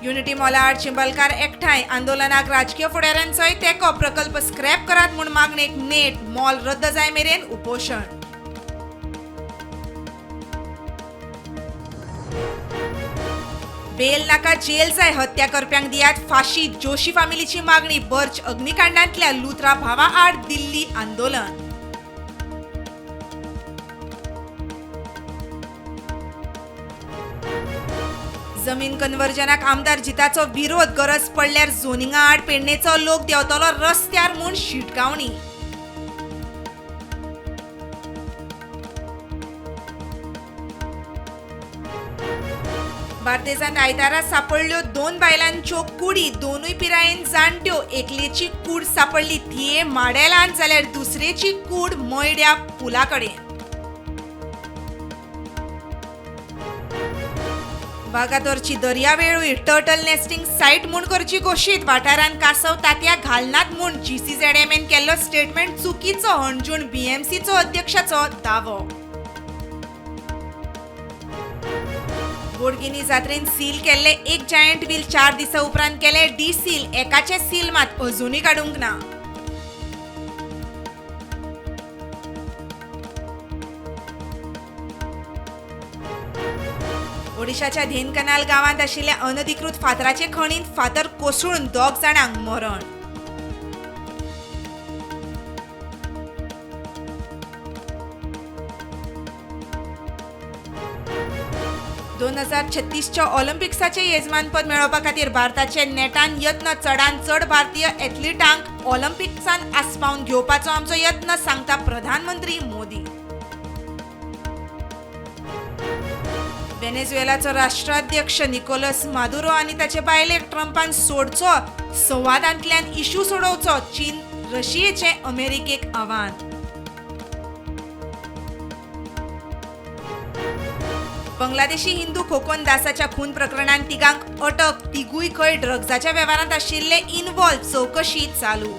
Unity मॉलार चिंबलकार एकठांय आंदोलनाक राजकीय फुडाऱ्यांचोय तेंको प्रकल्प स्क्रॅप करात म्हूण मागणेक नेट मॉल रद्द जाय मेरेन उपोशण. बेल नाका जेल जाय हत्या करप्यांक दियात फाशी जोशी फामिलीची मागणी. बर्च अग्निकांडांतल्या लुथरा भावा आड दिल्ली आंदोलन. जमीन कन्वर्जनाक आमदार जिताचो विरोध. गरज पडल्यार झोनिंगा आड पेडणेचो लोक देंवतलो रस्त्यार म्हूण शिटकावणी. बार्देजांत आयतारा सांपडल्यो 2 बायलांच्यो कुडी. दोनूय पिरायेन जाणट्यो. एकलेची कूड सांपडली थिये माडेलांत जाल्यार दुसरेची कूड मयड्या पुला कडेन. वागातोरची दर्यावेळूय टर्टल नेस्टिंग सायट म्हूण करची घोशीत. वाठारांत कासव तांतयां घालनात म्हूण GCZMN केल्लो स्टेटमेंट चुकीचो. हणजूण BMCचो अध्यक्षाचो दावो. बोडगिनी जात्रेन सील केल्ले एक जायंट व्हील 4 दिसां उपरांत केले डिसील. एकाचे सील मात अजुनूय काडूंक ना. ओडिशाच्या धेनकनाल गांवांत आशिल्ल्या अनधिकृत फातराचे खणींत फातर कोसळून 2 जाणांक मरण. (2036च्या ऑलिम्पिक्साचे येजमानपद मेळोवपा खातीर भारताचे नेटान यत्न. चडांत चड भारतीय एथलीटांक ऑलिम्पिक्सांत आस्पावन घेवपाचो आमचो यत्न, सांगता प्रधानमंत्री मोदी. व्हेनेझुएलाचो राष्ट्राध्यक्ष निकोलस मादुरो आनी ताचे बायलेक ट्रंपान सोडचो. संवादांतल्यान इशू सोडोवचो. चीन रशियेचे अमेरिकेक आव्हान. बांगलादेशी हिंदू खोकोन दासाच्या खून प्रकरणांत 3 अटक. तिगूय खंय ड्रग्जाच्या वेव्हारांत आशिल्ले इन्वॉल्व. चवकशी चालू.